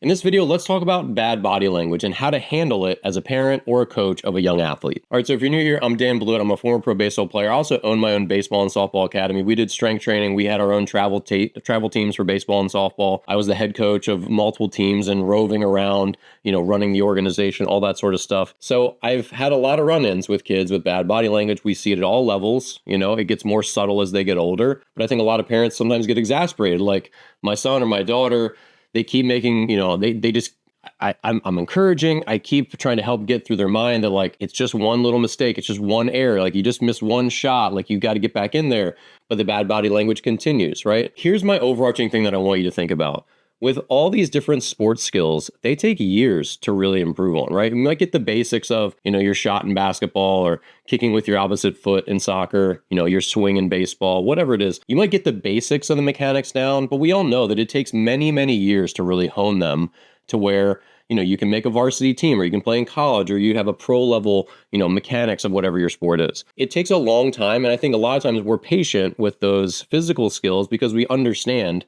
In this video, let's talk about bad body language and how to handle it as a parent or a coach of a young athlete. All right, so if you're new here, I'm Dan Blewett. I'm a former pro baseball player. I also own my own baseball and softball academy. We did strength training. We had our own travel teams for baseball and softball. I was the head coach of multiple teams and roving around, running the organization, all that sort of stuff. So I've had a lot of run-ins with kids with bad body language. We see it at all levels. It gets more subtle as they get older. But I think a lot of parents sometimes get exasperated, like my son or my daughter. They keep making, I'm encouraging. I keep trying to help get through their mind that like, it's just one little mistake. It's just one error. Like you just missed one shot. Like you got to get back in there. But the bad body language continues, right? Here's my overarching thing that I want you to think about. With all these different sports skills, they take years to really improve on, right? You might get the basics of, your shot in basketball or kicking with your opposite foot in soccer, your swing in baseball, whatever it is. You might get the basics of the mechanics down, but we all know that it takes many, many years to really hone them to where, you can make a varsity team or you can play in college or you have a pro level, mechanics of whatever your sport is. It takes a long time. And I think a lot of times we're patient with those physical skills because we understand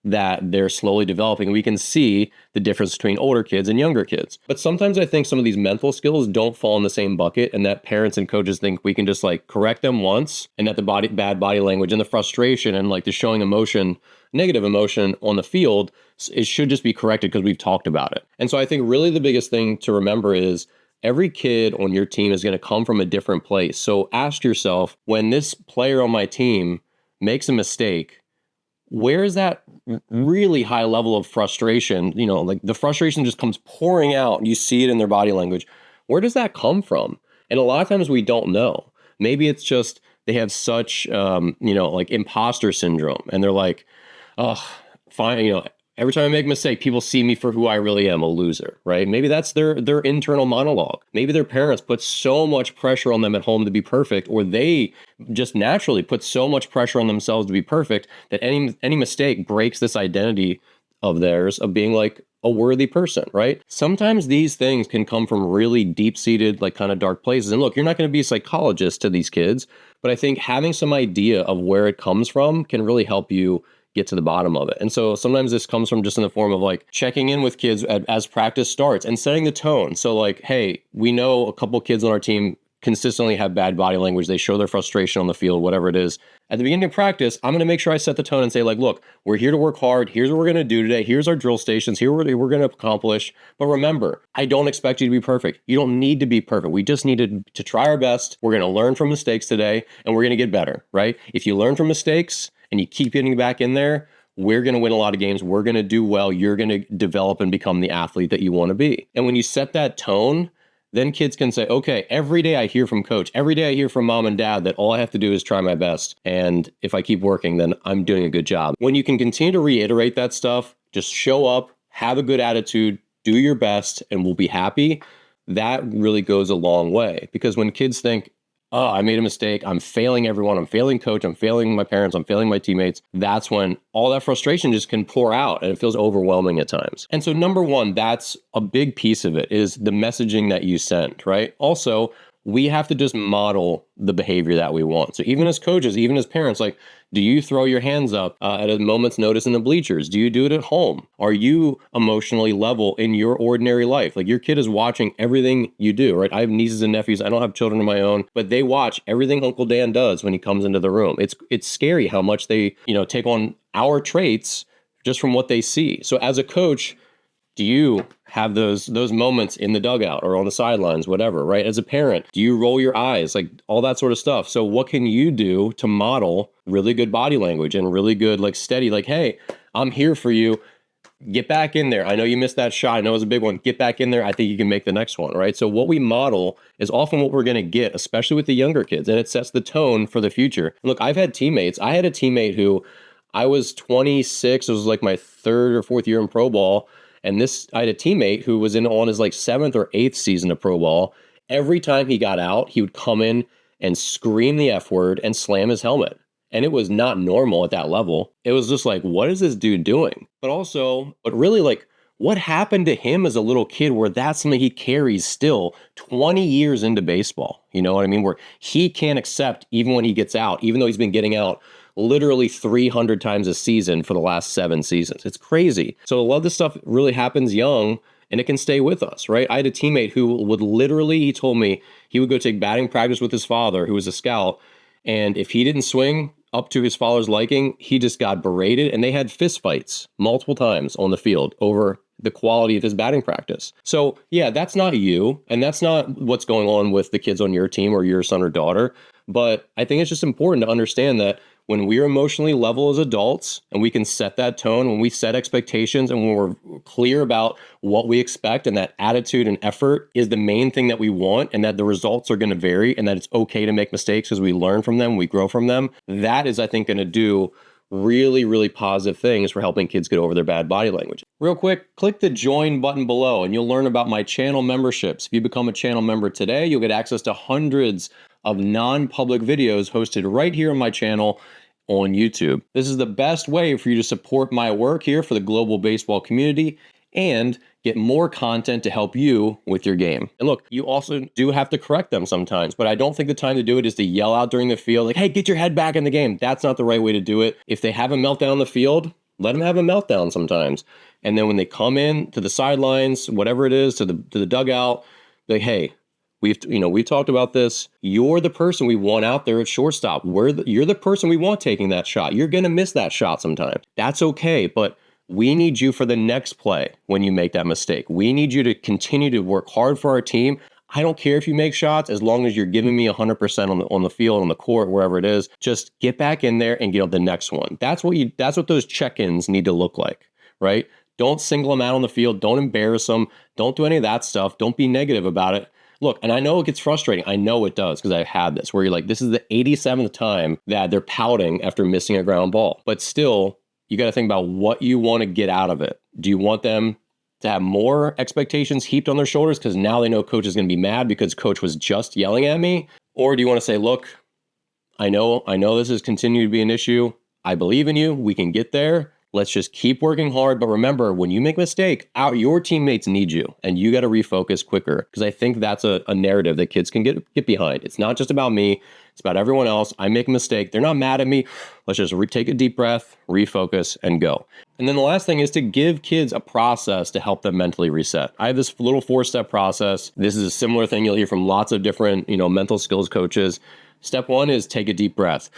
that they're slowly developing. We can see the difference between older kids and younger kids. But sometimes I think some of these mental skills don't fall in the same bucket and that parents and coaches think we can just like correct them once and that the bad body language and the frustration and like the showing emotion, negative emotion on the field, it should just be corrected because we've talked about it. And so I think really the biggest thing to remember is every kid on your team is going to come from a different place. So ask yourself, when this player on my team makes a mistake, where is that really high level of frustration? Like the frustration just comes pouring out and you see it in their body language. Where does that come from? And a lot of times we don't know. Maybe it's just they have such, like imposter syndrome and they're like, oh, fine, every time I make a mistake, people see me for who I really am, a loser, right? Maybe that's their internal monologue. Maybe their parents put so much pressure on them at home to be perfect, or they just naturally put so much pressure on themselves to be perfect that any mistake breaks this identity of theirs of being like a worthy person, right? Sometimes these things can come from really deep-seated, like kind of dark places. And look, you're not going to be a psychologist to these kids, but I think having some idea of where it comes from can really help you get to the bottom of it. And so sometimes this comes from just in the form of like checking in with kids as practice starts and setting the tone. So like, hey, we know a couple kids on our team consistently have bad body language. They show their frustration on the field, whatever it is. At the beginning of practice, I'm going to make sure I set the tone and say like, look, we're here to work hard. Here's what we're going to do today. Here's our drill stations. Here what we're going to accomplish. But remember, I don't expect you to be perfect. You don't need to be perfect. We just need to try our best. We're going to learn from mistakes today and we're going to get better, right? If you learn from mistakes and you keep getting back in there, we're going to win a lot of games. We're going to do well. You're going to develop and become the athlete that you want to be. And when you set that tone, then kids can say, okay, every day I hear from coach, every day I hear from mom and dad that all I have to do is try my best. And if I keep working, then I'm doing a good job. When you can continue to reiterate that stuff, just show up, have a good attitude, do your best, and we'll be happy. That really goes a long way. Because when kids think, oh, I made a mistake, I'm failing everyone, I'm failing coach, I'm failing my parents, I'm failing my teammates, that's when all that frustration just can pour out and it feels overwhelming at times. And so number one, that's a big piece of it is the messaging that you send, right? Also, we have to just model the behavior that we want. So even as coaches, even as parents, like, do you throw your hands up at a moment's notice in the bleachers? Do you do it at home? Are you emotionally level in your ordinary life? Like your kid is watching everything you do, right? I have nieces and nephews. I don't have children of my own, but they watch everything Uncle Dan does when he comes into the room. It's scary how much they, take on our traits just from what they see. So as a coach, do you have those moments in the dugout or on the sidelines, whatever, right? As a parent, do you roll your eyes, like all that sort of stuff? So what can you do to model really good body language and really good, like steady, like, hey, I'm here for you. Get back in there. I know you missed that shot. I know it was a big one. Get back in there. I think you can make the next one, right? So what we model is often what we're going to get, especially with the younger kids, and it sets the tone for the future. Look, I've had teammates. I had a teammate who I was 26. It was like my third or fourth year in pro ball. And I had a teammate who was on his like 7th or 8th season of pro ball. Every time he got out, he would come in and scream the F word and slam his helmet. And it was not normal at that level. It was just like, what is this dude doing? But really like, what happened to him as a little kid where that's something he carries still 20 years into baseball? You know what I mean? Where he can't accept, even when he gets out, even though he's been getting out literally 300 times a season for the last 7 seasons. It's crazy. So a lot of this stuff really happens young, and it can stay with us, right? I had a teammate who would literally, he told me he would go take batting practice with his father, who was a scout, and if he didn't swing up to his father's liking, he just got berated, and they had fist fights multiple times on the field over the quality of his batting practice. So yeah, that's not you, and that's not what's going on with the kids on your team or your son or daughter. But I think it's just important to understand that when we're emotionally level as adults and we can set that tone, when we set expectations and when we're clear about what we expect, and that attitude and effort is the main thing that we want, and that the results are going to vary, and that it's okay to make mistakes as we learn from them, we grow from them, that is, I think, going to do really, really positive things for helping kids get over their bad body language. Real quick, click the join button below and you'll learn about my channel memberships. If you become a channel member today, you'll get access to hundreds of non-public videos hosted right here on my channel on YouTube. This is the best way for you to support my work here for the global baseball community and get more content to help you with your game. And look, you also do have to correct them sometimes, but I don't think the time to do it is to yell out during the field, like, hey, get your head back in the game. That's not the right way to do it. If they have a meltdown on the field, let them have a meltdown sometimes. And then when they come in to the sidelines, whatever it is, to the dugout, like, hey, we've talked about this. You're the person we want out there at shortstop. You're the person we want taking that shot. You're going to miss that shot sometimes. That's okay, but we need you for the next play when you make that mistake. We need you to continue to work hard for our team. I don't care if you make shots, as long as you're giving me 100% on the field, on the court, wherever it is. Just get back in there and get on the next one. That's what those check-ins need to look like, right? Don't single them out on the field. Don't embarrass them. Don't do any of that stuff. Don't be negative about it. Look, and I know it gets frustrating. I know it does, because I've had this where you're like, this is the 87th time that they're pouting after missing a ground ball. But still, you got to think about what you want to get out of it. Do you want them to have more expectations heaped on their shoulders because now they know coach is going to be mad because coach was just yelling at me? Or do you want to say, look, I know this has continued to be an issue. I believe in you. We can get there. Let's just keep working hard. But remember, when you make a mistake, your teammates need you, and you got to refocus quicker, because I think that's a narrative that kids can get behind. It's not just about me. It's about everyone else. I make a mistake. They're not mad at me. Let's just take a deep breath, refocus, and go. And then the last thing is to give kids a process to help them mentally reset. I have this little 4-step process. This is a similar thing you'll hear from lots of different, mental skills coaches. Step 1 is take a deep breath.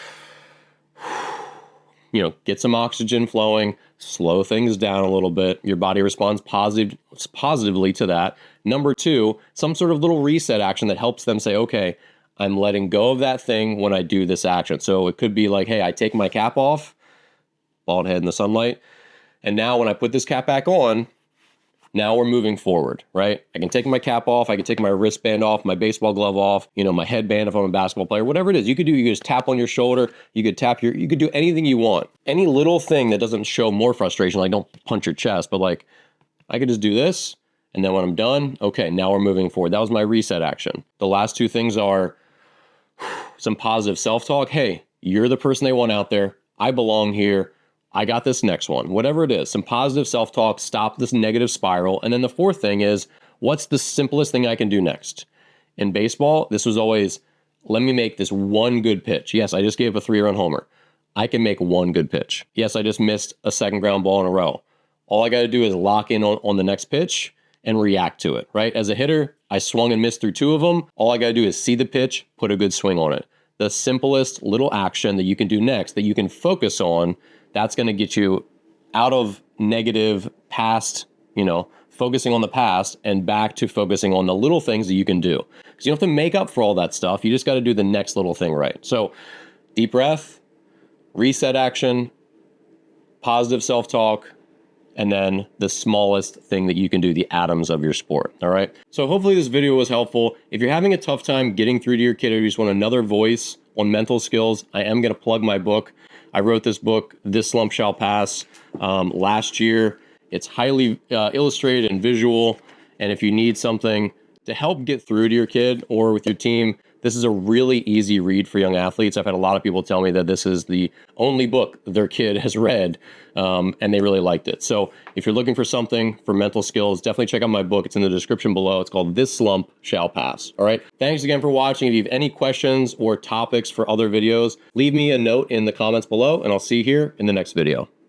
Get some oxygen flowing, slow things down a little bit. Your body responds positively to that. Number 2, some sort of little reset action that helps them say, okay, I'm letting go of that thing when I do this action. So it could be like, hey, I take my cap off, bald head in the sunlight, and now when I put this cap back on, now we're moving forward, right? I can take my cap off, I can take my wristband off, my baseball glove off, my headband if I'm a basketball player, whatever it is. You could just tap on your shoulder, you could do anything you want. Any little thing that doesn't show more frustration, like don't punch your chest, but like I could just do this, and then when I'm done, okay, now we're moving forward. That was my reset action. The last 2 things are some positive self-talk. Hey, you're the person they want out there. I belong here. I got this next one, whatever it is, some positive self-talk, stop this negative spiral. And then the 4th thing is, what's the simplest thing I can do next? In baseball, this was always, let me make this one good pitch. Yes, I just gave a 3-run homer. I can make one good pitch. Yes, I just missed a second ground ball in a row. All I got to do is lock in on the next pitch and react to it, right? As a hitter, I swung and missed through 2 of them. All I got to do is see the pitch, put a good swing on it. The simplest little action that you can do next, that you can focus on, that's going to get you out of negative past, focusing on the past and back to focusing on the little things that you can do. Because you don't have to make up for all that stuff. You just got to do the next little thing right. So deep breath, reset action, positive self-talk, and then the smallest thing that you can do, the atoms of your sport. All right. So hopefully this video was helpful. If you're having a tough time getting through to your kid, or you just want another voice on mental skills, I am going to plug my book. I wrote this book, This Slump Shall Pass, last year. It's highly illustrated and visual. And if you need something to help get through to your kid or with your team, This is a really easy read for young athletes. I've had a lot of people tell me that this is the only book their kid has read, and they really liked it. So if you're looking for something for mental skills, definitely check out my book. It's in the description below. It's called This Slump Shall Pass. All right. Thanks again for watching. If you have any questions or topics for other videos, leave me a note in the comments below, and I'll see you here in the next video.